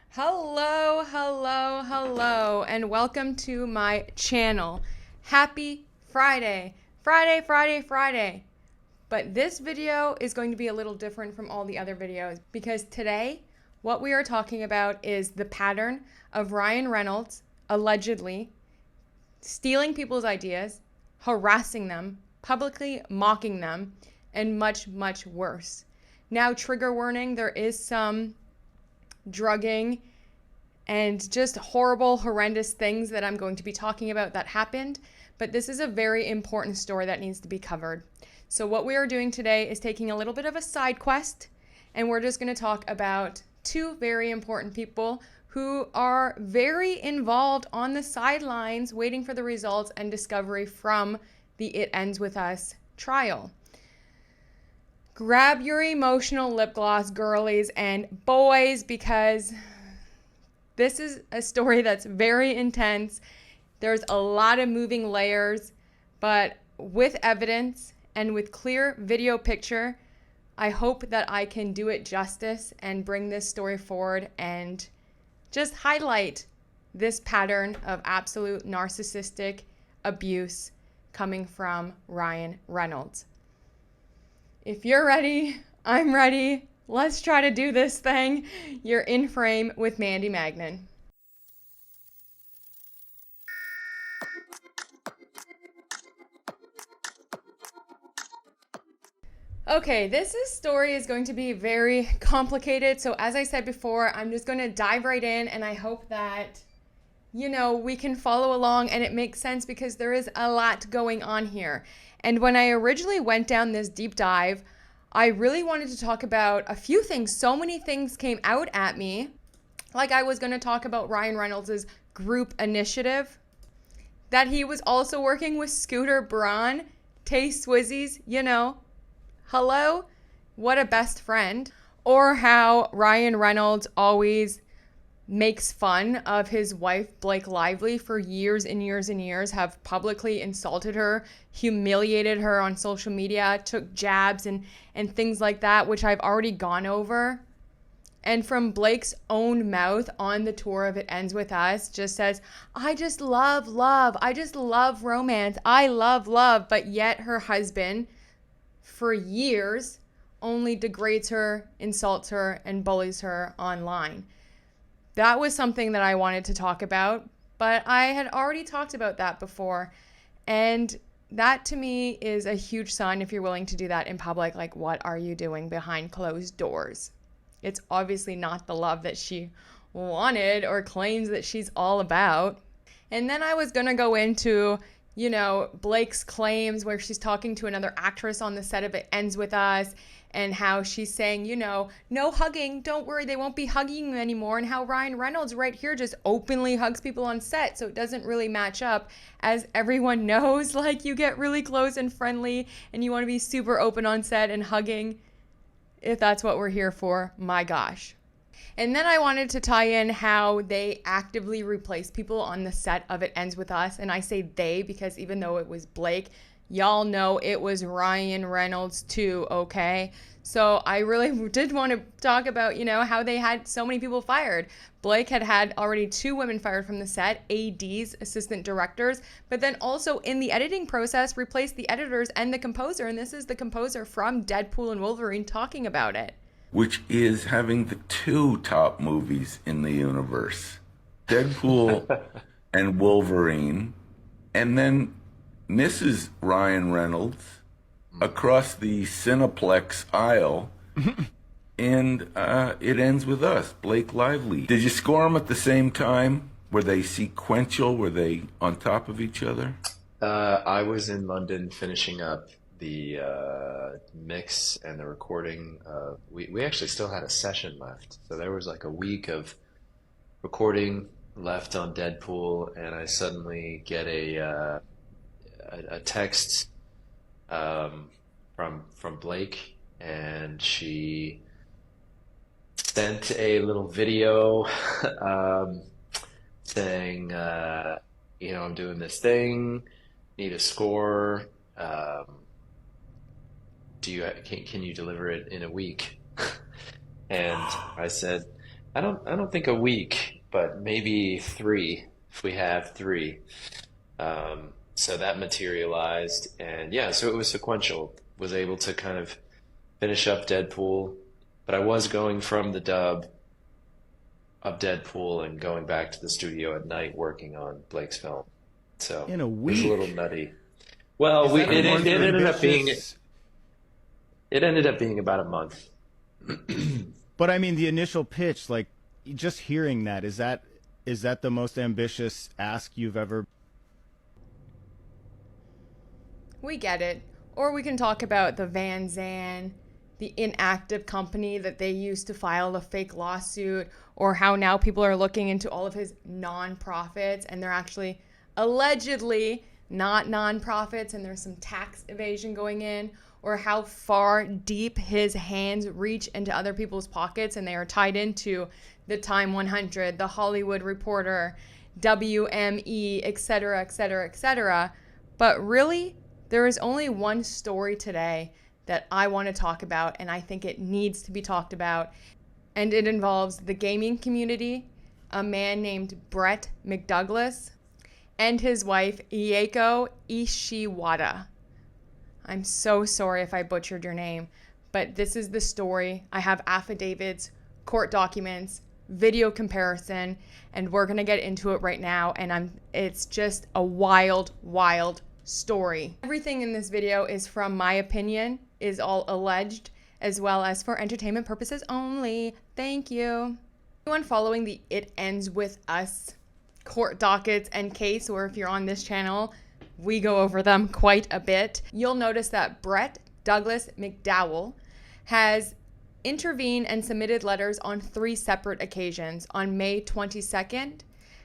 Hello, hello, hello, and welcome to my channel. Happy Friday. Friday, Friday, Friday. But this video is going to be a little different from all the other videos because today what we are talking about is the pattern of Ryan Reynolds allegedly stealing people's ideas, harassing them, publicly mocking them, and much, much worse. Now, trigger warning, there is some drugging and just horrible, horrendous things that I'm going to be talking about that happened, but this is a very important story that needs to be covered. So what we are doing today is taking a little bit of a side quest, and we're just going to talk about two very important people who are very involved on the sidelines waiting for the results and discovery from the It Ends With Us trial. Grab your emotional lip gloss, girlies and boys, because this is a story that's very intense. There's a lot of moving layers, but with evidence and with clear video picture, I hope that I can do it justice and bring this story forward and just highlight this pattern of absolute narcissistic abuse coming from Ryan Reynolds. If you're ready, I'm ready. Let's try to do this thing. You're in frame with Mandy Magnan. Okay, this story is going to be very complicated. So as I said before, I'm just going to dive right in, and I hope that, we can follow along and it makes sense because there is a lot going on here. And when I originally went down this deep dive, I really wanted to talk about a few things. So many things came out at me. Like I was going to talk about Ryan Reynolds' group initiative, that he was also working with Scooter Braun, Tay Swizzy's, hello, what a best friend. Or how Ryan Reynolds always makes fun of his wife, Blake Lively, for years and years and years, have publicly insulted her, humiliated her on social media, took jabs and things like that, which I've already gone over. And from Blake's own mouth on the tour of It Ends With Us, just says, I just love love. I just love romance. I love love. But yet her husband, for years, only degrades her, insults her, and bullies her online. That was something that I wanted to talk about, but I had already talked about that before. And that to me is a huge sign if you're willing to do that in public. Like, what are you doing behind closed doors? It's obviously not the love that she wanted or claims that she's all about. And then I was going to go into, Blake's claims where she's talking to another actress on the set of It Ends With Us, and how she's saying, no hugging, don't worry, they won't be hugging you anymore, and how Ryan Reynolds right here just openly hugs people on set, so it doesn't really match up. As everyone knows, like, you get really close and friendly, and you want to be super open on set and hugging. If that's what we're here for, my gosh. And then I wanted to tie in how they actively replace people on the set of It Ends With Us. And I say they because even though it was Blake, y'all know it was Ryan Reynolds too, okay? So I really did want to talk about, how they had so many people fired. Blake had already 2 women fired from the set, ADs, assistant directors, but then also in the editing process replaced the editors and the composer. And this is the composer from DeadPool and Wolverine talking about it. Which is having the 2 top movies in the universe, Deadpool and Wolverine, and then Mrs. Ryan Reynolds across the Cineplex aisle, and It Ends With Us, Blake Lively. Did you score them at the same time? Were they sequential? Were they on top of each other? I was in London finishing up the mix and the recording. We actually still had a session left, so there was like a week of recording left on Deadpool, and I suddenly get a text from Blake, and she sent a little video saying, I'm doing this thing, need a score. Can you deliver it in a week? And I said, I don't think a week, but maybe three if we have three. So that materialized, and yeah, so it was sequential. Was able to kind of finish up Deadpool, but I was going from the dub of Deadpool and going back to the studio at night working on Blake's film. So In a it was a little week. nutty. Well, Is that a it month ended up being ambitious? about a month. But I mean, the initial pitch, like just hearing that, is that the most ambitious ask you've ever? We get it. Or we can talk about the Van Zandt, the inactive company that they used to file a fake lawsuit, or how now people are looking into all of his non-profits and they're actually allegedly not non-profits and there's some tax evasion going in, or how far deep his hands reach into other people's pockets and they are tied into the Time 100, the Hollywood Reporter, WME, etc., etc., etc. But really, there is only one story today that I want to talk about, and I think it needs to be talked about. And it involves the gaming community, a man named Brett McDouglas, and his wife, Ieko Ishiwata. I'm so sorry if I butchered your name, but this is the story. I have affidavits, court documents, video comparison, and we're going to get into it right now. And it's just a wild, wild story. Everything in this video is from my opinion, is all alleged, as well as for entertainment purposes only. Thank you. Anyone following the It Ends With Us court dockets and case, or if you're on this channel, we go over them quite a bit. You'll notice that Brett Douglas McDowell has intervened and submitted letters on 3 separate occasions, on May 22nd,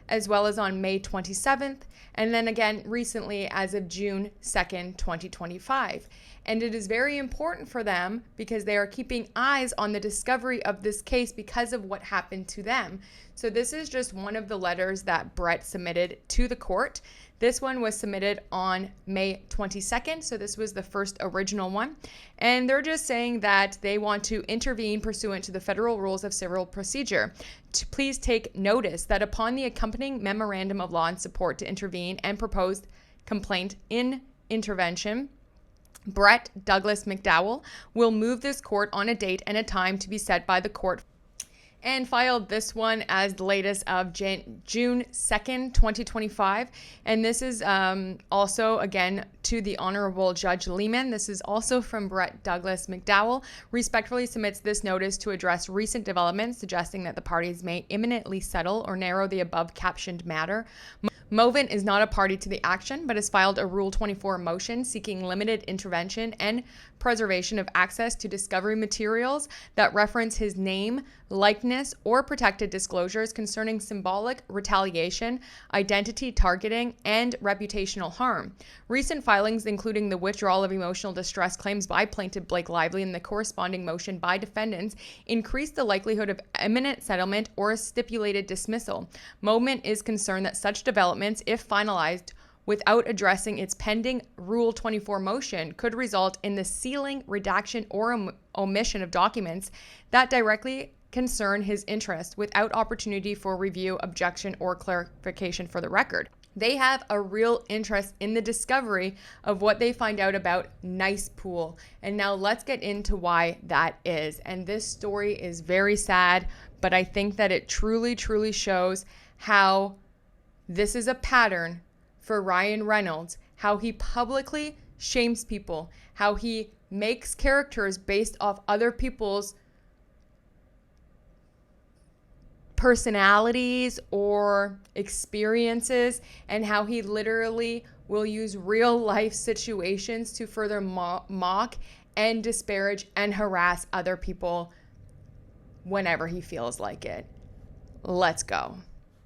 as well as on May 27th, and then again recently as of June 2nd, 2025. And it is very important for them because they are keeping eyes on the discovery of this case because of what happened to them. So this is just one of the letters that Brett submitted to the court. This one was submitted on May 22nd, so this was the first original one. And they're just saying that they want to intervene pursuant to the federal rules of civil procedure. To please take notice that upon the accompanying memorandum of law and support to intervene and proposed complaint in intervention, Brett Douglas McDowell will move this court on a date and a time to be set by the court, and filed this one as the latest of June 2nd, 2025. And this is also, again, to the Honorable Judge Lehman. This is also from Brett Douglas McDowell. Respectfully submits this notice to address recent developments suggesting that the parties may imminently settle or narrow the above captioned matter. Movent is not a party to the action, but has filed a Rule 24 motion seeking limited intervention and preservation of access to discovery materials that reference his name, likeness, or protected disclosures concerning symbolic retaliation, identity targeting, and reputational harm. Recent filings, including the withdrawal of emotional distress claims by plaintiff Blake Lively and the corresponding motion by defendants, increase the likelihood of imminent settlement or a stipulated dismissal. Movent is concerned that such developments, if finalized, without addressing its pending Rule 24 motion, could result in the sealing, redaction, or omission of documents that directly concern his interest without opportunity for review, objection, or clarification for the record. They have a real interest in the discovery of what they find out about DeadPool. And now let's get into why that is. And this story is very sad, but I think that it truly, truly shows how this is a pattern for Ryan Reynolds, how he publicly shames people, how he makes characters based off other people's personalities or experiences, and how he literally will use real life situations to further mock and disparage and harass other people whenever he feels like it. Let's go.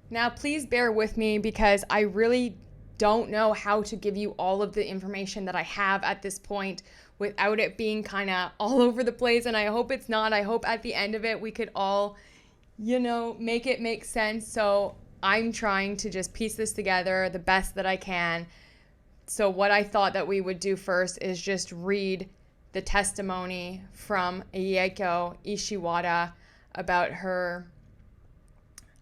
Now, please bear with me because I really don't know how to give you all of the information that I have at this point without it being kind of all over the place. And I hope it's not. I hope at the end of it, we could all, make it make sense. So I'm trying to just piece this together the best that I can. So what I thought that we would do first is just read the testimony from Ieko Ishiwata about her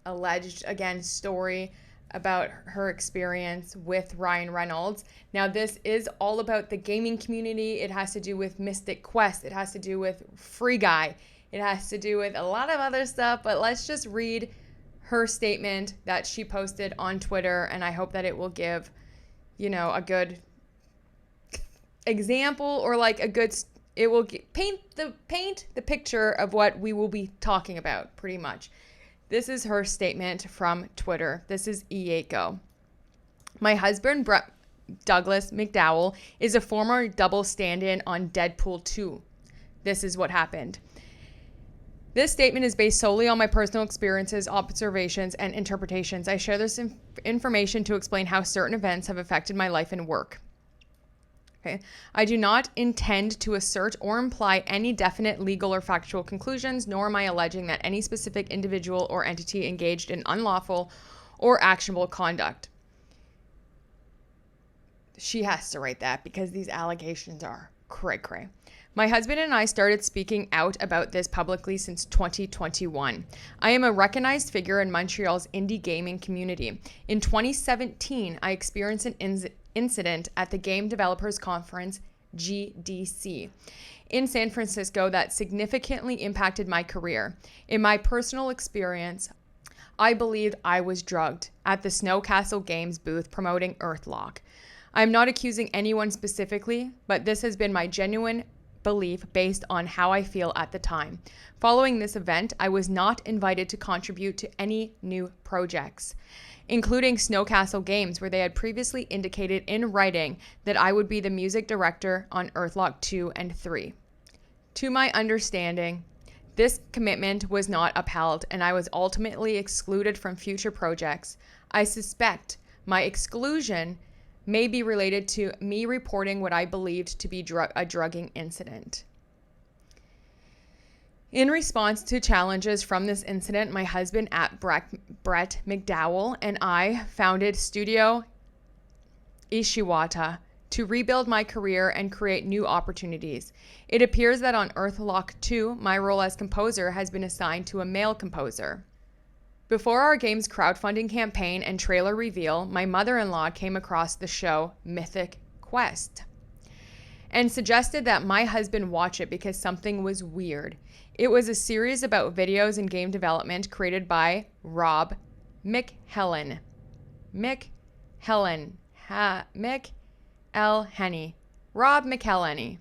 alleged, again, story about her experience with Ryan Reynolds. Now, this is all about the gaming community. It has to do with Mystic Quest. It has to do with Free Guy. It has to do with a lot of other stuff, but let's just read her statement that she posted on Twitter, and I hope that it will give, a good example, or like it will paint the picture of what we will be talking about, pretty much. This is her statement from Twitter. This is Ieko. My husband, Douglas McDowell, is a former double stand-in on Deadpool 2. This is what happened. This statement is based solely on my personal experiences, observations, and interpretations. I share this information to explain how certain events have affected my life and work. Okay. I do not intend to assert or imply any definite legal or factual conclusions, nor am I alleging that any specific individual or entity engaged in unlawful or actionable conduct. She has to write that because these allegations are cray-cray. My husband and I started speaking out about this publicly since 2021. I am a recognized figure in Montreal's indie gaming community. In 2017, I experienced an incident at the Game Developers Conference, GDC, in San Francisco that significantly impacted my career. In my personal experience, I believed I was drugged at the Snowcastle Games booth promoting Earthlock. I'm not accusing anyone specifically, but this has been my genuine belief based on how I feel at the time. Following this event, I was not invited to contribute to any new projects, including Snowcastle Games, where they had previously indicated in writing that I would be the music director on Earthlock 2 and 3. To my understanding, this commitment was not upheld, and I was ultimately excluded from future projects. I suspect my exclusion may be related to me reporting what I believed to be a drugging incident. In response to challenges from this incident, my husband Brett McDowell and I founded Studio Ishiwata to rebuild my career and create new opportunities. It appears that on Earthlock 2, my role as composer has been assigned to a male composer. Before our game's crowdfunding campaign and trailer reveal, my mother-in-law came across the show Mythic Quest and suggested that my husband watch it because something was weird. It was a series about videos and game development created by Rob McElhenney. Rob McElhenney.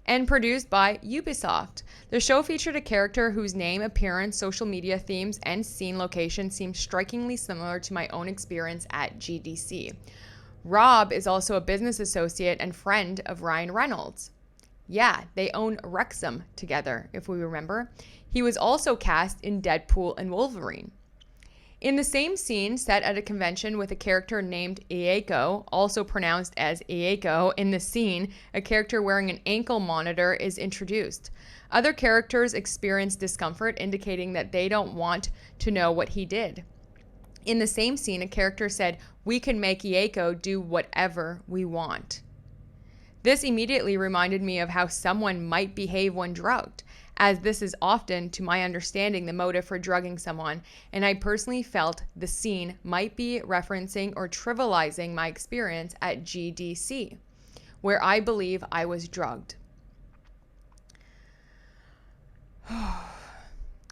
And produced by Ubisoft. The show featured a character whose name, appearance, social media themes, and scene location seemed strikingly similar to my own experience at GDC. Rob is also a business associate and friend of Ryan Reynolds. Yeah, they own Wrexham together, if we remember. He was also cast in Deadpool and Wolverine. In the same scene, set at a convention with a character named Ieko, also pronounced as Ieko, in the scene, a character wearing an ankle monitor is introduced. Other characters experience discomfort, indicating that they don't want to know what he did. In the same scene, a character said, "We can make Ieko do whatever we want." This immediately reminded me of how someone might behave when drugged, as this is often, to my understanding, the motive for drugging someone, and I personally felt the scene might be referencing or trivializing my experience at GDC, where I believe I was drugged.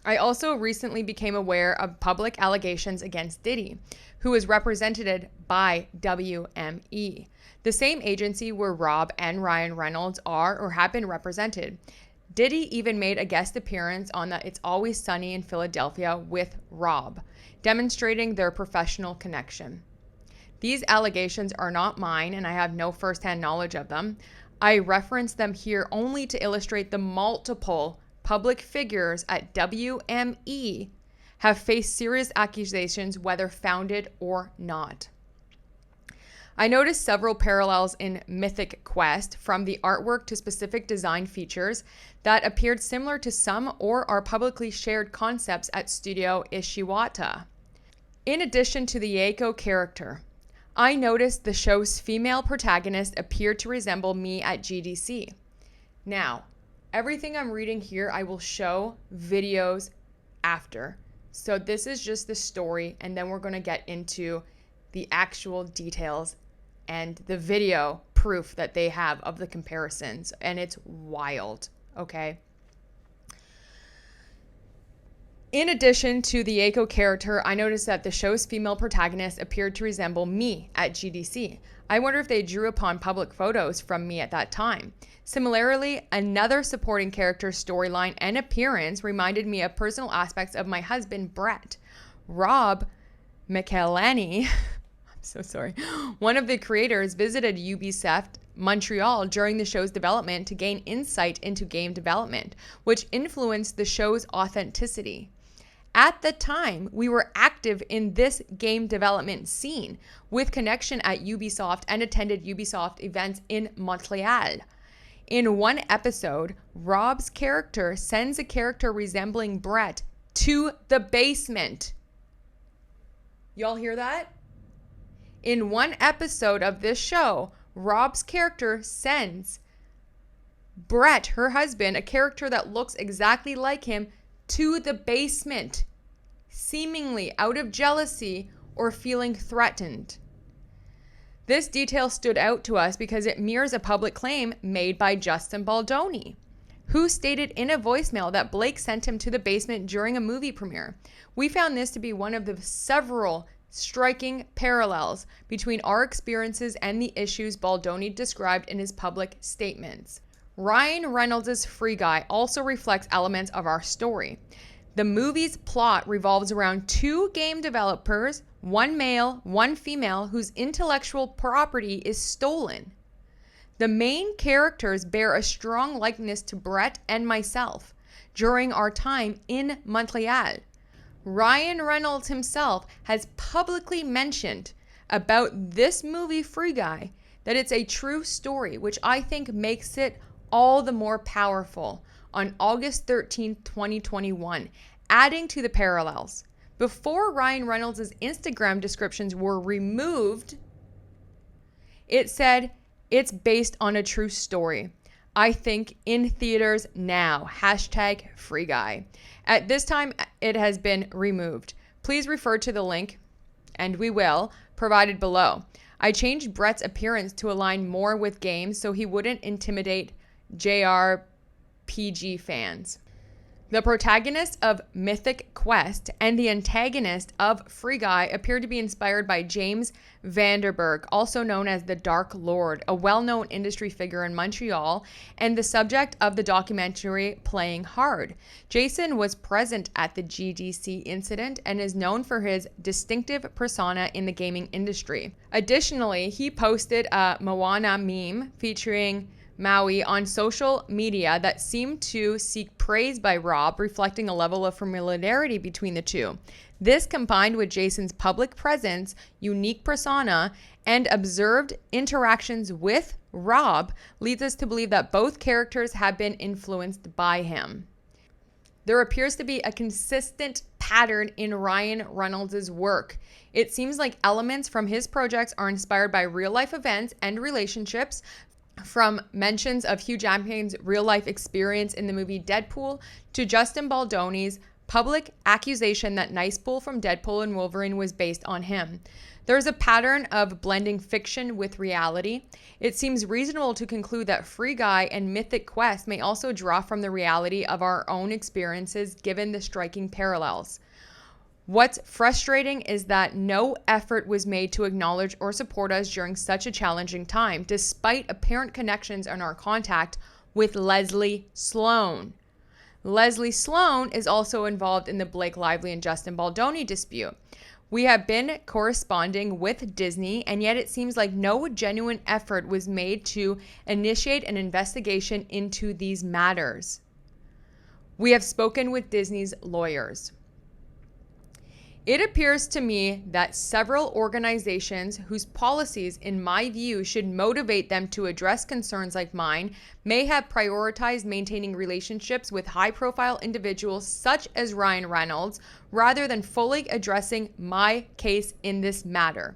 I also recently became aware of public allegations against Diddy, who is represented by WME, the same agency where Rob and Ryan Reynolds are or have been represented. Diddy even made a guest appearance on the It's Always Sunny in Philadelphia with Rob, demonstrating their professional connection. These allegations are not mine, and I have no firsthand knowledge of them. I reference them here only to illustrate the multiple public figures at WME have faced serious accusations, whether founded or not. I noticed several parallels in Mythic Quest, from the artwork to specific design features that appeared similar to some or are publicly shared concepts at Studio Ishiwata. In addition to the Ieko character, I noticed the show's female protagonist appeared to resemble me at GDC. Now, everything I'm reading here, I will show videos after. So this is just the story, and then we're going to get into the actual details and the video proof that they have of the comparisons, and it's wild, okay? In addition to the Aiko character, I noticed that the show's female protagonist appeared to resemble me at GDC. I wonder if they drew upon public photos from me at that time. Similarly, another supporting character's storyline and appearance reminded me of personal aspects of my husband, Brett. Rob McElhenney, I'm so sorry, one of the creators, visited Ubisoft Montreal during the show's development to gain insight into game development, which influenced the show's authenticity. At the time, we were active in this game development scene with connection at Ubisoft and attended Ubisoft events in Montreal. In one episode, Rob's character sends a character resembling Brett to the basement. Y'all hear that? In one episode of this show, Rob's character sends Brett, her husband, a character that looks exactly like him, to the basement, seemingly out of jealousy or feeling threatened. This detail stood out to us because it mirrors a public claim made by Justin Baldoni, who stated in a voicemail that Blake sent him to the basement during a movie premiere. We found this to be one of the several striking parallels between our experiences and the issues Baldoni described in his public statements. Ryan Reynolds' Free Guy also reflects elements of our story. The movie's plot revolves around two game developers, one male, one female, whose intellectual property is stolen. The main characters bear a strong likeness to Brett and myself during our time in Montreal. Ryan Reynolds himself has publicly mentioned about this movie Free Guy that it's a true story, which I think makes it all the more powerful on August 13, 2021, adding to the parallels. Before Ryan Reynolds' Instagram descriptions were removed, it said it's based on a true story. I think in theaters now. #Free Guy. At this time, it has been removed. Please refer to the link, and we will, provided below. I changed Brett's appearance to align more with games so he wouldn't intimidate JRPG fans. The protagonist of Mythic Quest and the antagonist of Free Guy appear to be inspired by James Vanderberg, also known as the Dark Lord, a well-known industry figure in Montreal and the subject of the documentary Playing Hard. Jason was present at the GDC incident and is known for his distinctive persona in the gaming industry. Additionally, he posted a Moana meme featuring Maui on social media that seemed to seek praise by Rob, reflecting a level of familiarity between the two. This, combined with Jason's public presence, unique persona, and observed interactions with Rob, leads us to believe that both characters have been influenced by him. There appears to be a consistent pattern in Ryan Reynolds' work. It seems like elements from his projects are inspired by real-life events and relationships, from mentions of Hugh Jackman's real-life experience in the movie DeadPool to Justin Baldoni's public accusation that Nicepool from Deadpool and Wolverine was based on him. There's a pattern of blending fiction with reality. It seems reasonable to conclude that Free Guy and Mythic Quest may also draw from the reality of our own experiences given the striking parallels. What's frustrating is that no effort was made to acknowledge or support us during such a challenging time, despite apparent connections in our contact with Leslie Sloan. Leslie Sloan is also involved in the Blake Lively and Justin Baldoni dispute. We have been corresponding with Disney, and yet it seems like no genuine effort was made to initiate an investigation into these matters. We have spoken with Disney's lawyers. It appears to me that several organizations whose policies, in my view, should motivate them to address concerns like mine may have prioritized maintaining relationships with high-profile individuals such as Ryan Reynolds rather than fully addressing my case in this matter.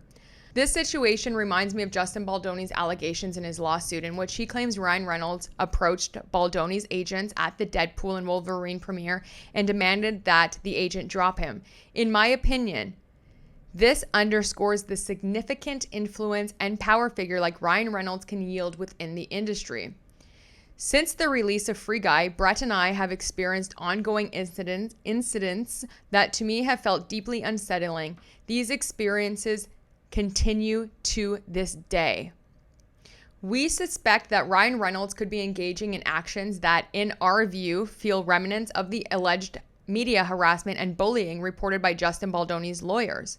This situation reminds me of Justin Baldoni's allegations in his lawsuit, in which he claims Ryan Reynolds approached Baldoni's agents at the Deadpool and Wolverine premiere and demanded that the agent drop him. In my opinion, this underscores the significant influence and power figure like Ryan Reynolds can yield within the industry. Since the release of Free Guy, Brett and I have experienced ongoing incidents that to me have felt deeply unsettling. These experiences continue to this day. We suspect that Ryan Reynolds could be engaging in actions that, in our view, feel remnants of the alleged media harassment and bullying reported by Justin Baldoni's lawyers,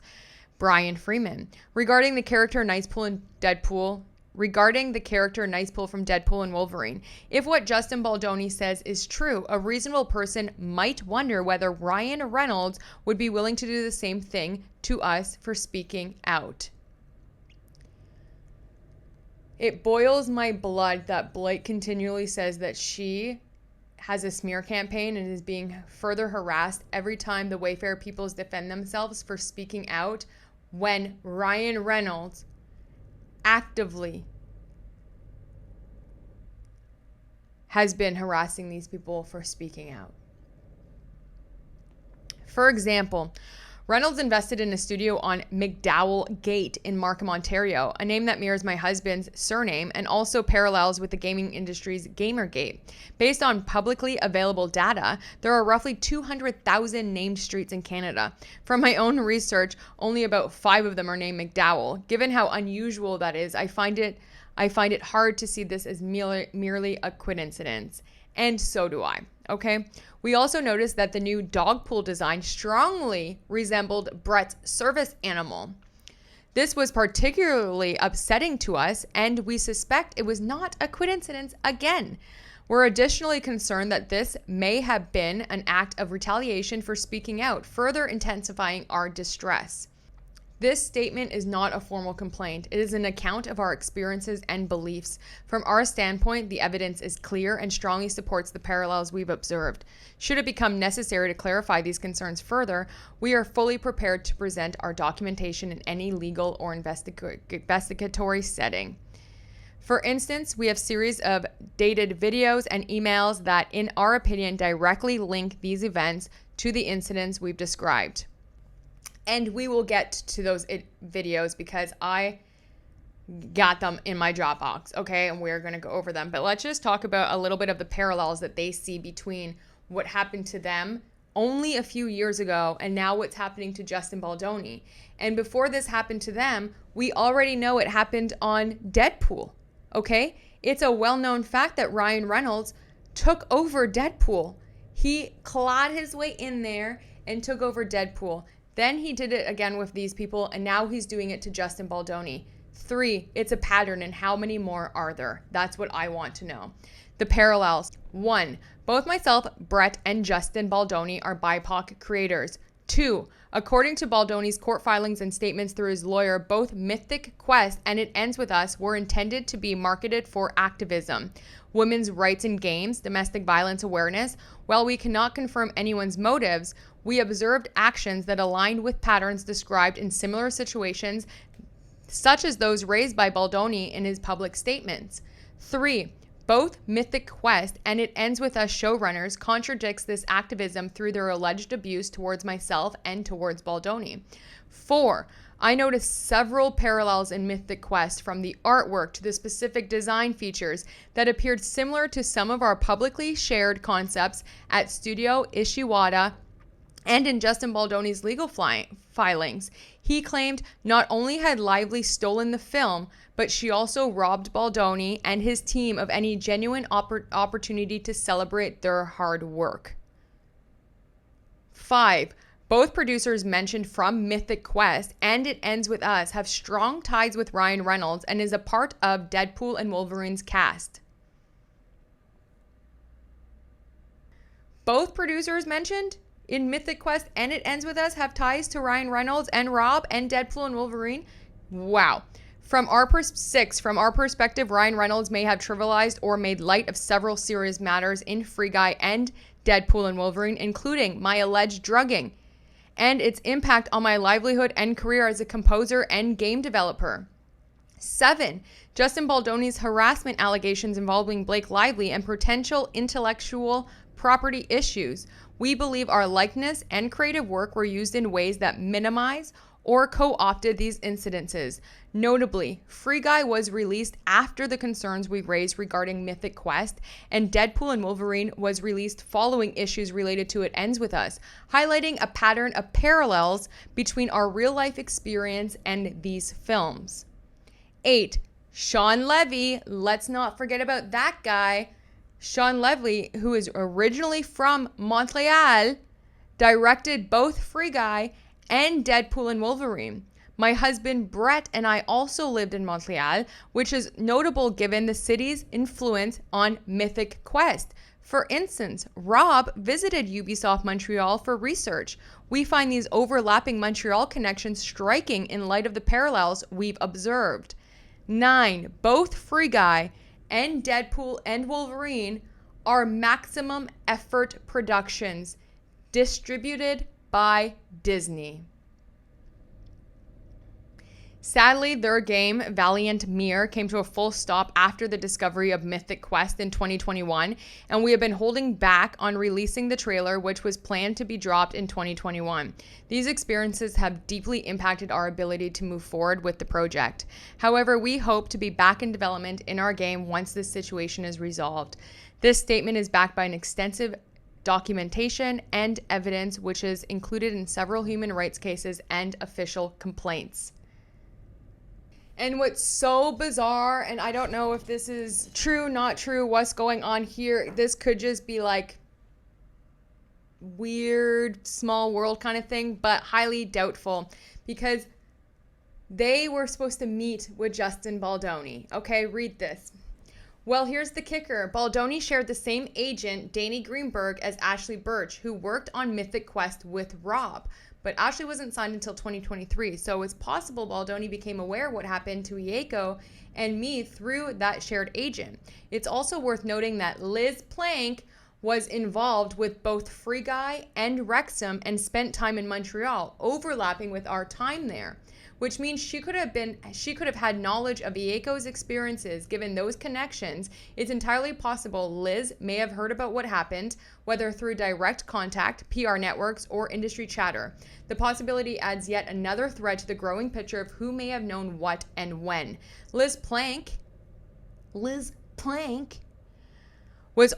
Brian Freeman, regarding the character Nicepool from Deadpool and Wolverine. If what Justin Baldoni says is true, a reasonable person might wonder whether Ryan Reynolds would be willing to do the same thing to us for speaking out. It boils my blood that Blake continually says that she has a smear campaign and is being further harassed every time the Wayfair peoples defend themselves for speaking out, when Ryan Reynolds actively has been harassing these people for speaking out. For example, Reynolds invested in a studio on McDowell Gate in Markham, Ontario, a name that mirrors my husband's surname and also parallels with the gaming industry's Gamergate. Based on publicly available data, there are roughly 200,000 named streets in Canada. From my own research, only about 5 of them are named McDowell. Given how unusual that is, I find it hard to see this as merely a coincidence. And so do I. Okay. We also noticed that the new dog pool design strongly resembled Brett's service animal. This was particularly upsetting to us, and we suspect it was not a coincidence again. We're additionally concerned that this may have been an act of retaliation for speaking out, further intensifying our distress. This statement is not a formal complaint. It is an account of our experiences and beliefs. From our standpoint, the evidence is clear and strongly supports the parallels we've observed. Should it become necessary to clarify these concerns further, we are fully prepared to present our documentation in any legal or investigatory setting. For instance, we have series of dated videos and emails that, in our opinion, directly link these events to the incidents we've described. And we will get to those videos because I got them in my Dropbox, okay? And we're going to go over them. But let's just talk about a little bit of the parallels that they see between what happened to them only a few years ago and now what's happening to Justin Baldoni. And before this happened to them, we already know it happened on DeadPool, okay? It's a well-known fact that Ryan Reynolds took over DeadPool. He clawed his way in there and took over DeadPool. Then he did it again with these people, and now he's doing it to Justin Baldoni. 3, it's a pattern, and how many more are there? That's what I want to know. The parallels. 1, both myself, Brett, and Justin Baldoni are BIPOC creators. 2, according to Baldoni's court filings and statements through his lawyer, both Mythic Quest and It Ends With Us were intended to be marketed for activism, women's rights in games, domestic violence awareness. While we cannot confirm anyone's motives, we observed actions that aligned with patterns described in similar situations, such as those raised by Baldoni in his public statements. 3, both Mythic Quest and It Ends With Us showrunners contradicts this activism through their alleged abuse towards myself and towards Baldoni. 4, I noticed several parallels in Mythic Quest, from the artwork to the specific design features that appeared similar to some of our publicly shared concepts at Studio Ishiwata and in Justin Baldoni's legal filings. He claimed not only had Lively stolen the film, but she also robbed Baldoni and his team of any genuine opportunity to celebrate their hard work. 5, both producers mentioned from Mythic Quest and It Ends With Us have strong ties with Ryan Reynolds and is a part of Deadpool and Wolverine's cast. Both producers mentioned in Mythic Quest and It Ends With Us have ties to Ryan Reynolds and Rob and Deadpool and Wolverine. Wow. From our perspective, Ryan Reynolds may have trivialized or made light of several serious matters in Free Guy and Deadpool and Wolverine, including my alleged drugging and its impact on my livelihood and career as a composer and game developer. 7. Justin Baldoni's harassment allegations involving Blake Lively and potential intellectual property issues. We believe our likeness and creative work were used in ways that minimize or co-opted these incidences. Notably, Free Guy was released after the concerns we raised regarding Mythic Quest, and Deadpool and Wolverine was released following issues related to It Ends With Us, highlighting a pattern of parallels between our real-life experience and these films. 8. Sean Levy. Let's not forget about that guy. Sean Levy, who is originally from Montreal, directed both Free Guy and Deadpool and Wolverine. My husband Brett and I also lived in Montreal, which is notable given the city's influence on Mythic Quest. For instance, Rob visited Ubisoft Montreal for research. We find these overlapping Montreal connections striking in light of the parallels we've observed. 9. Both Free Guy and Deadpool and Wolverine are maximum effort productions distributed by Disney. Sadly, their game, Valiant Mirror, came to a full stop after the discovery of Mythic Quest in 2021, and we have been holding back on releasing the trailer, which was planned to be dropped in 2021. These experiences have deeply impacted our ability to move forward with the project. However, we hope to be back in development in our game once this situation is resolved. This statement is backed by an extensive documentation and evidence, which is included in several human rights cases and official complaints. And what's so bizarre, and I don't know if this is true, not true, what's going on here, this could just be like weird, small world kind of thing, but highly doubtful, because they were supposed to meet with Justin Baldoni. Okay, read this. Well, here's the kicker. Baldoni shared the same agent, Danny Greenberg, as Ashley Birch, who worked on Mythic Quest with Rob. But Ashley wasn't signed until 2023, so it's possible Baldoni became aware of what happened to Ieko and me through that shared agent. It's also worth noting that Liz Plank was involved with both Free Guy and Wrexham and spent time in Montreal, overlapping with our time there, which means she could have had knowledge of Ieko's experiences. Given those connections, it's entirely possible Liz may have heard about what happened, whether through direct contact, PR networks, or industry chatter. The possibility adds yet another thread to the growing picture of who may have known what and when. Liz Plank was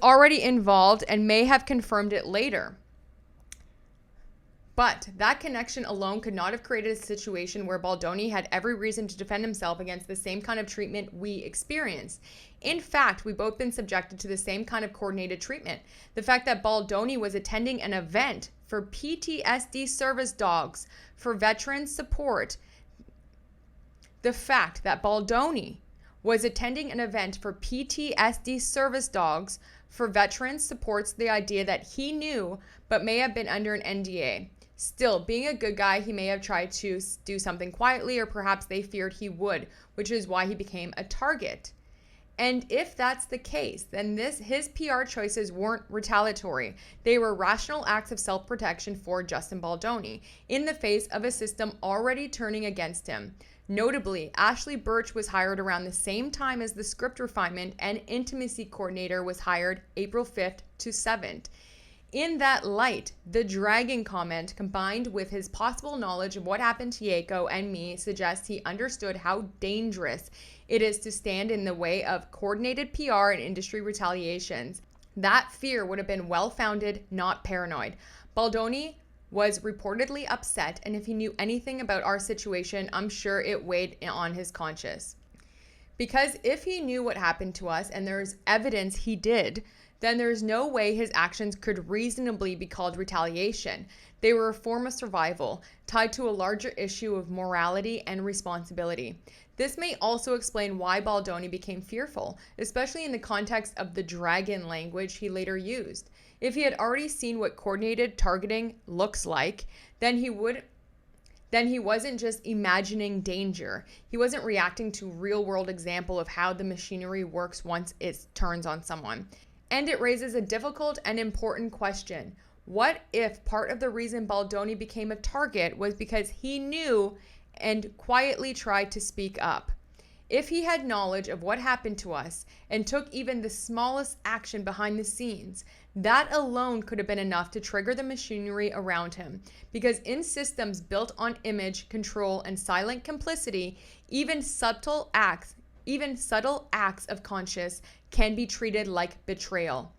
already involved and may have confirmed it later. But that connection alone could not have created a situation where Baldoni had every reason to defend himself against the same kind of treatment we experienced. In fact, we've both been subjected to the same kind of coordinated treatment. The fact that Baldoni was attending an event for PTSD service dogs for veterans support, the fact that Baldoni was attending an event for PTSD service dogs for veterans supports the idea that he knew but may have been under an NDA. Still, being a good guy, he may have tried to do something quietly, or perhaps they feared he would, which is why he became a target. And if that's the case, then his PR choices weren't retaliatory. They were rational acts of self-protection for Justin Baldoni in the face of a system already turning against him. Notably, Ashley Birch was hired around the same time as the script refinement and intimacy coordinator was hired April 5th to 7th. In that light, the dragging comment combined with his possible knowledge of what happened to Ieko and me suggests he understood how dangerous it is to stand in the way of coordinated PR and industry retaliations. That fear would have been well-founded, not paranoid. Baldoni was reportedly upset, and if he knew anything about our situation, I'm sure it weighed on his conscience. Because if he knew what happened to us, and there's evidence he did, then there's no way his actions could reasonably be called retaliation. They were a form of survival, tied to a larger issue of morality and responsibility. This may also explain why Baldoni became fearful, especially in the context of the dragon language he later used. If he had already seen what coordinated targeting looks like, then he wasn't just imagining danger. He wasn't reacting to real-world example of how the machinery works once it turns on someone. And it raises a difficult and important question. What if part of the reason Baldoni became a target was because he knew and quietly tried to speak up? If he had knowledge of what happened to us and took even the smallest action behind the scenes, that alone could have been enough to trigger the machinery around him. Because in systems built on image, control, and silent complicity, even subtle acts of conscience can be treated like betrayal.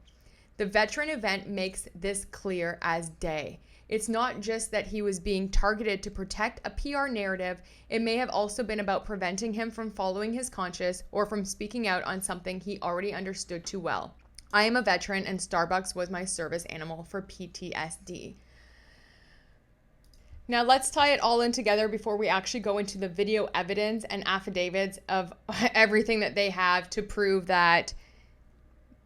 The veteran event makes this clear as day. It's not just that he was being targeted to protect a PR narrative. It may have also been about preventing him from following his conscience or from speaking out on something he already understood too well. I am a veteran and Starbucks was my service animal for PTSD. Now let's tie it all in together before we actually go into the video evidence and affidavits of everything that they have to prove that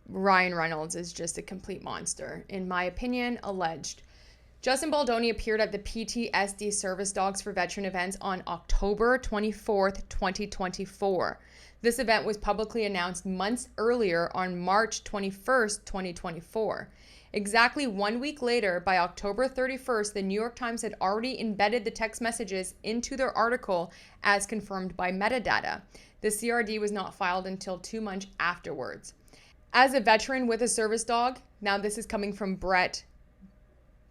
Ryan Reynolds is just a complete monster. In my opinion, alleged. Justin Baldoni appeared at the PTSD Service Dogs for Veteran events on October 24th, 2024. This event was publicly announced months earlier on March 21st, 2024. Exactly 1 week later, by October 31st, the New York Times had already embedded the text messages into their article as confirmed by metadata. The CRD was not filed until 2 months afterwards. As a veteran with a service dog, now this is coming from Brett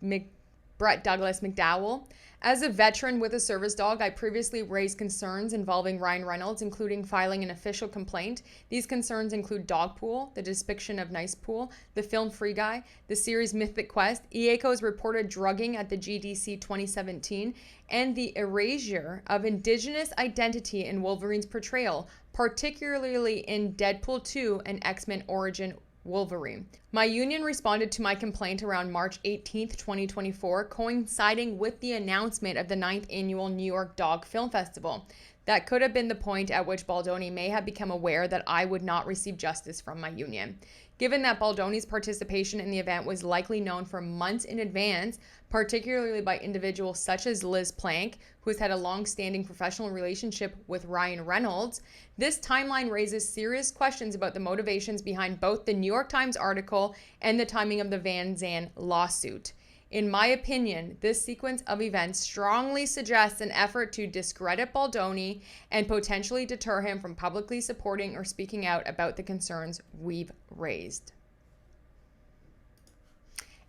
Douglas McDowell. As a veteran with a service dog, I previously raised concerns involving Ryan Reynolds, including filing an official complaint. These concerns include DeadPool, the depiction of Nice Pool, the film Free Guy, the series Mythic Quest, EACO's reported drugging at the GDC 2017, and the erasure of Indigenous identity in Wolverine's portrayal, particularly in Deadpool 2 and X-Men Origin Wolverine. My union responded to my complaint around March 18th, 2024, coinciding with the announcement of the 9th annual New York Dog Film Festival. That could have been the point at which Baldoni may have become aware that I would not receive justice from my union. Given that Baldoni's participation in the event was likely known for months in advance, particularly by individuals such as Liz Plank, who has had a long-standing professional relationship with Ryan Reynolds, this timeline raises serious questions about the motivations behind both the New York Times article and the timing of the Van Zandt lawsuit. In my opinion, this sequence of events strongly suggests an effort to discredit Baldoni and potentially deter him from publicly supporting or speaking out about the concerns we've raised.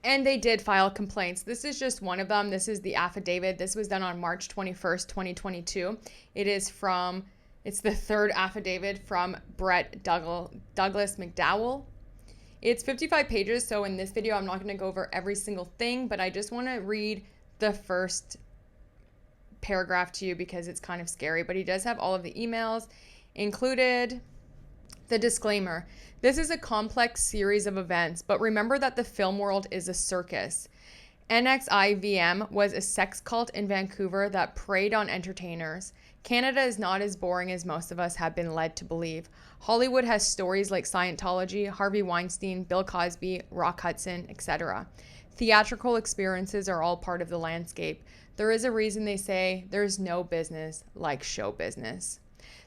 And they did file complaints. This is just one of them. This is the affidavit. This was done on March 21st, 2022. It's the third affidavit from Brett Douglas McDowell. It's 55 pages, so in this video, I'm not going to go over every single thing, but I just want to read the first paragraph to you because it's kind of scary. But he does have all of the emails included. The disclaimer: this is a complex series of events, but remember that the film world is a circus. NXIVM was a sex cult in Vancouver that preyed on entertainers. Canada is not as boring as most of us have been led to believe. Hollywood has stories like Scientology, Harvey Weinstein, Bill Cosby, Rock Hudson, etc. Theatrical experiences are all part of the landscape. There is a reason they say there's no business like show business.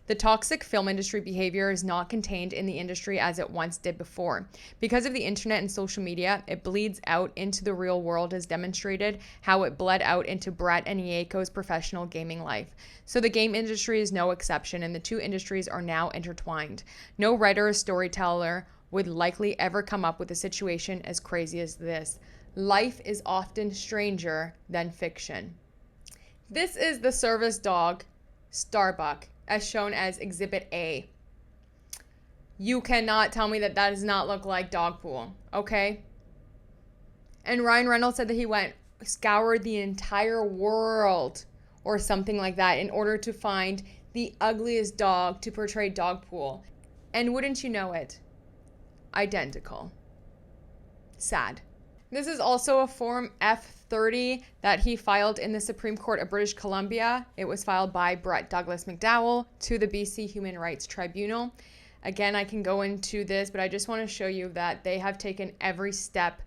The toxic film industry behavior is not contained in the industry as it once did before. Because of the internet and social media, it bleeds out into the real world as demonstrated how it bled out into Brett and Ieko's professional gaming life. So the game industry is no exception, and the two industries are now intertwined. No writer or storyteller would likely ever come up with a situation as crazy as this. Life is often stranger than fiction. This is the service dog, Starbuck, as shown as Exhibit A. You cannot tell me that does not look like DeadPool, okay? And Ryan Reynolds said that he scoured the entire world or something like that in order to find the ugliest dog to portray DeadPool. And wouldn't you know it? Identical. Sad. This is also a Form F-30 that he filed in the Supreme Court of British Columbia. It was filed by Brett Douglas McDowell to the BC Human Rights Tribunal. Again, I can go into this, but I just want to show you that they have taken every step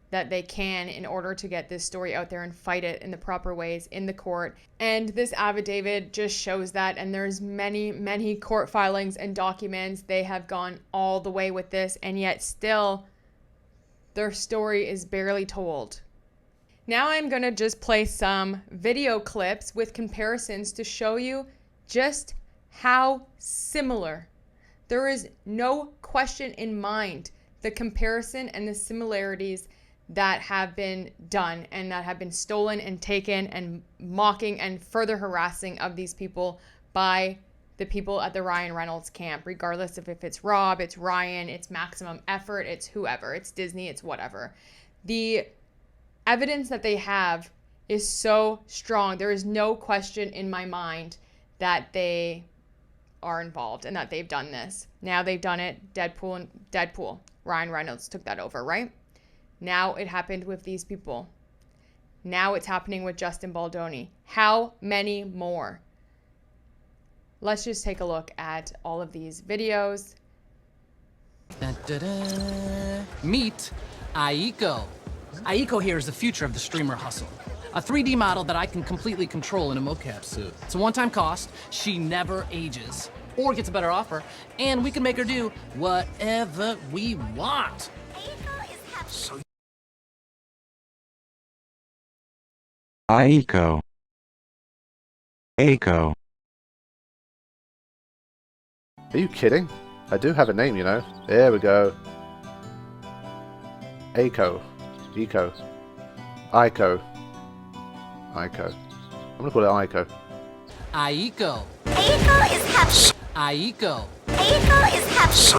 that they can in order to get this story out there and fight it in the proper ways in the court. And this affidavit just shows that, and there's many, many court filings and documents. They have gone all the way with this, and yet still their story is barely told. Now I'm going to just play some video clips with comparisons to show you just how similar. There is no question in mind the comparison and the similarities that have been done and that have been stolen and taken and mocking and further harassing of these people by the people at the Ryan Reynolds camp, regardless of if it's Rob, it's Ryan, it's Maximum Effort, it's whoever, it's Disney, it's whatever. The evidence that they have is so strong. There is no question in my mind that they are involved and that they've done this. Now they've done it. Deadpool. Ryan Reynolds took that over, right? Now it happened with these people. Now it's happening with Justin Baldoni. How many more? Let's just take a look at all of these videos. Meet Aiko. Aiko here is the future of the streamer hustle. A 3D model that I can completely control in a mocap suit. It's a one-time cost, she never ages, or gets a better offer, and we can make her do whatever we want. Aiko. Aiko. Are you kidding? I do have a name, you know. There we go. Aiko. Eco. Aiko. Aiko. I'm gonna call it Aiko. Aiko. Aiko is happy. Aiko. Aiko is happy.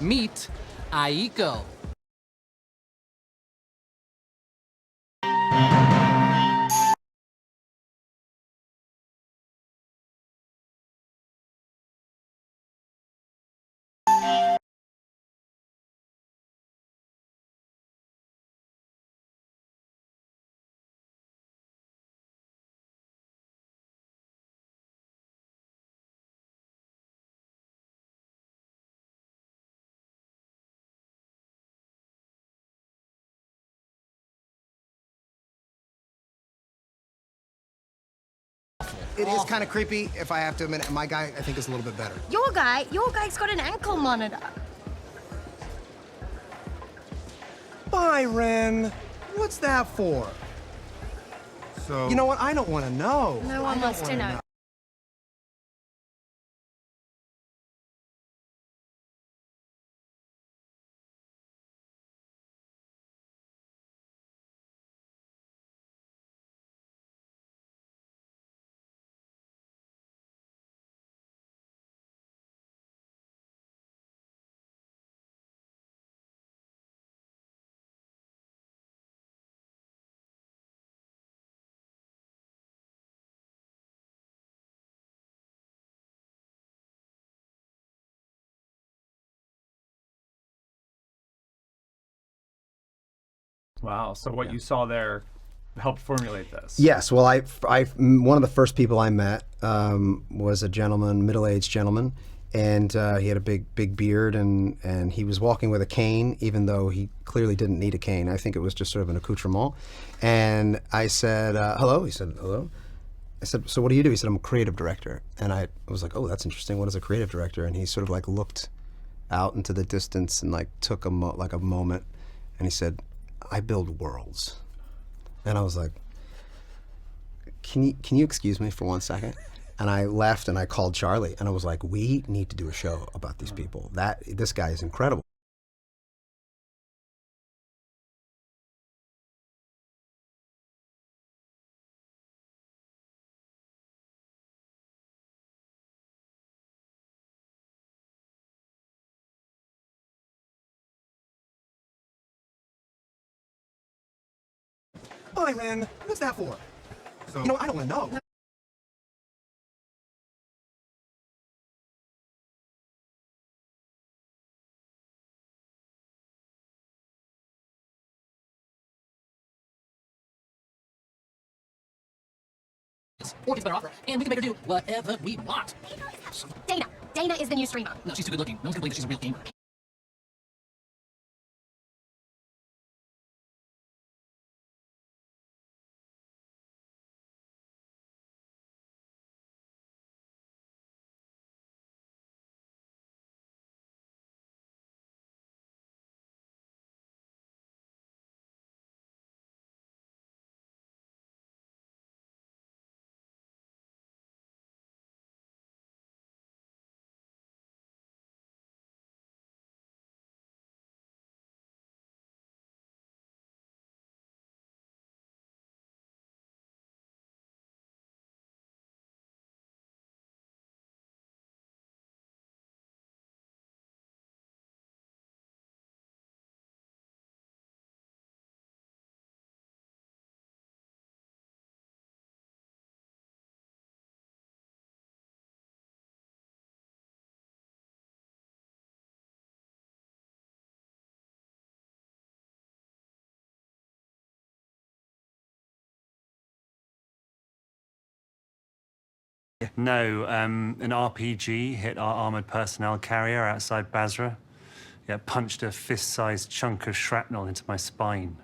Meet Aiko. It is kind of creepy, if I have to admit it. My guy, I think, is a little bit better. Your guy's got an ankle monitor. Byron, what's that for? So You know what? I don't want to know. No one wants to know. Wow. So what you saw there helped formulate this. Yes. Well, one of the first people I met was a gentleman, middle-aged gentleman, and he had a big beard, and he was walking with a cane, even though he clearly didn't need a cane. I think it was just sort of an accoutrement. And I said, hello. He said, hello. I said, so what do you do? He said, I'm a creative director. And I was like, oh, that's interesting. What is a creative director? And he sort of like looked out into the distance and like took a moment, and he said, I build worlds. And I was like, can you excuse me for 1 second? And I left and I called Charlie and I was like, we need to do a show about these people. This guy is incredible. Byron, what's that for? So, you know, I don't want to know. or gets better offer, and we can make her do whatever we want. Dana. Dana is the new streamer. No, she's too good looking. No one's gonna believe that she's a real gamer. No, an RPG hit our armored personnel carrier outside Basra. Yeah, punched a fist-sized chunk of shrapnel into my spine.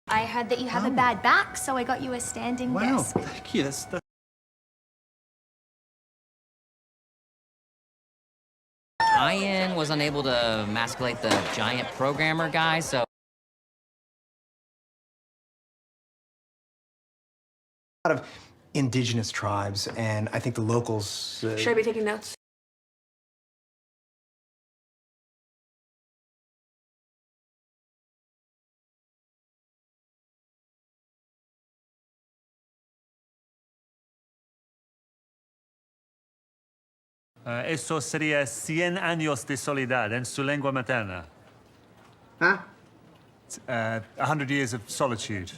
I heard that you have a bad back, so I got you a standing desk. Thank you. That's Ian was unable to emasculate the giant programmer guy, so... A lot of indigenous tribes, and I think the locals... Should I be taking notes? Eso sería 100 años de soledad en su lengua materna. Huh? 100 years of solitude.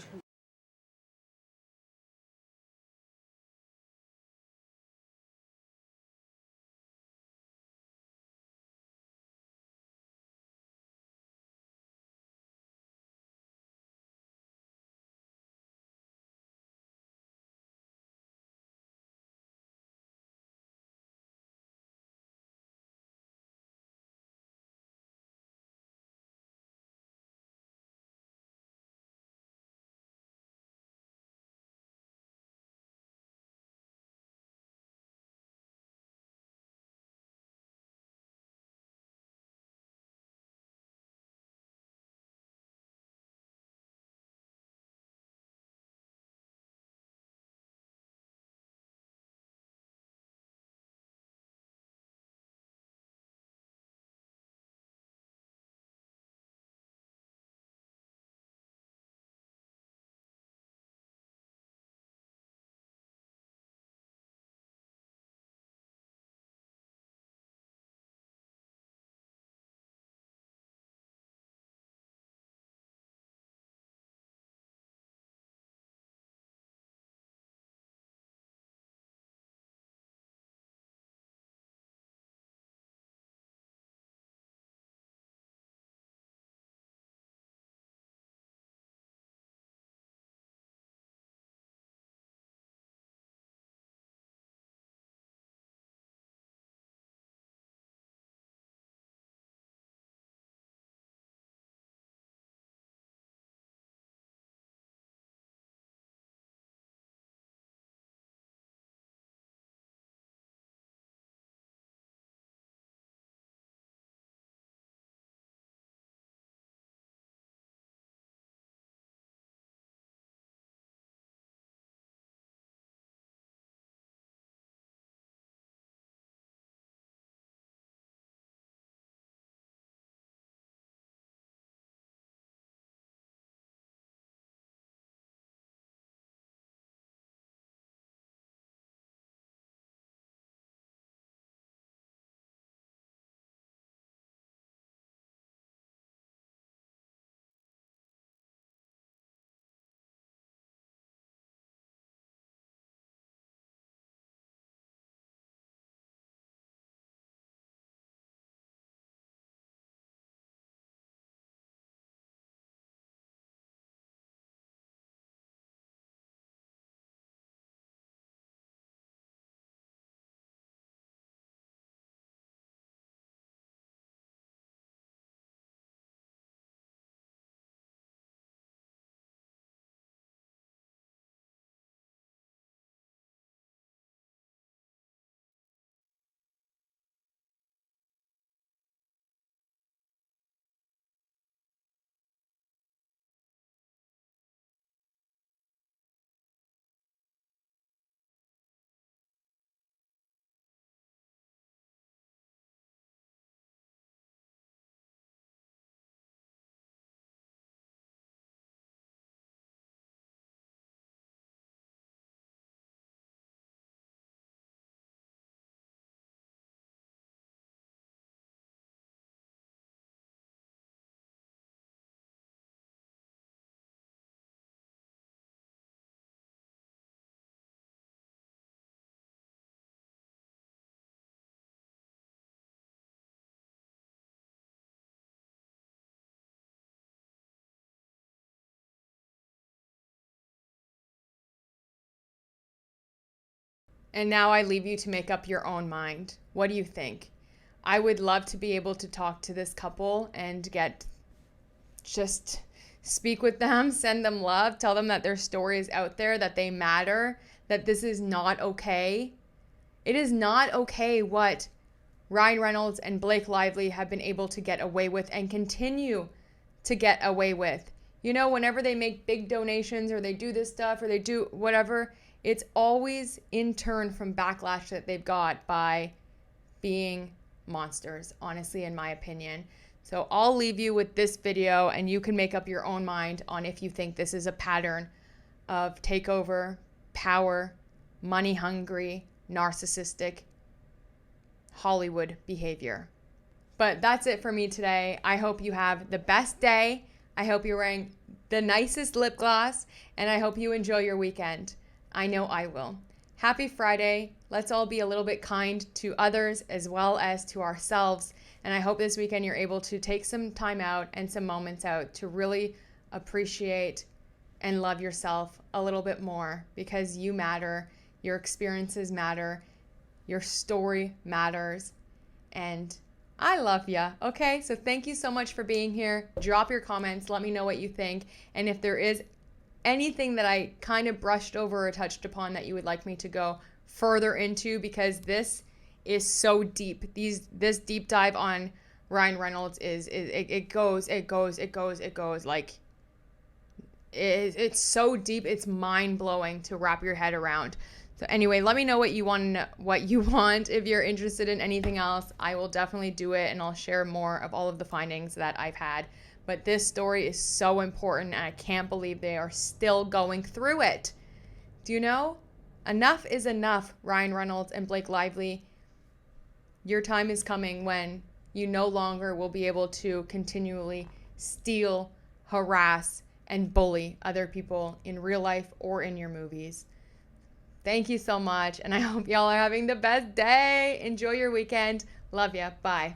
And now I leave you to make up your own mind. What do you think? I would love to be able to talk to this couple and just speak with them, send them love, tell them that their story is out there, that they matter, that this is not okay. It is not okay what Ryan Reynolds and Blake Lively have been able to get away with and continue to get away with. You know, whenever they make big donations or they do this stuff or they do whatever, it's always in turn from backlash that they've got by being monsters, honestly, in my opinion. So I'll leave you with this video and you can make up your own mind on if you think this is a pattern of takeover, power, money hungry, narcissistic Hollywood behavior. But that's it for me today. I hope you have the best day. I hope you're wearing the nicest lip gloss, and I hope you enjoy your weekend. I know I will. Happy Friday. Let's all be a little bit kind to others as well as to ourselves. And I hope this weekend you're able to take some time out and some moments out to really appreciate and love yourself a little bit more, because you matter, your experiences matter, your story matters, and I love ya. Okay, so thank you so much for being here. Drop your comments, let me know what you think, and if there is anything that I kind of brushed over or touched upon that you would like me to go further into, because this is so deep. This deep dive on Ryan Reynolds it goes like it's so deep, it's mind-blowing to wrap your head around. So anyway, let me know what you want. If you're interested in anything else, I will definitely do it, and I'll share more of all of the findings that I've had. But this story is so important, and I can't believe they are still going through it. Do you know? Enough is enough, Ryan Reynolds and Blake Lively. Your time is coming when you no longer will be able to continually steal, harass, and bully other people in real life or in your movies. Thank you so much, and I hope y'all are having the best day. Enjoy your weekend. Love ya. Bye.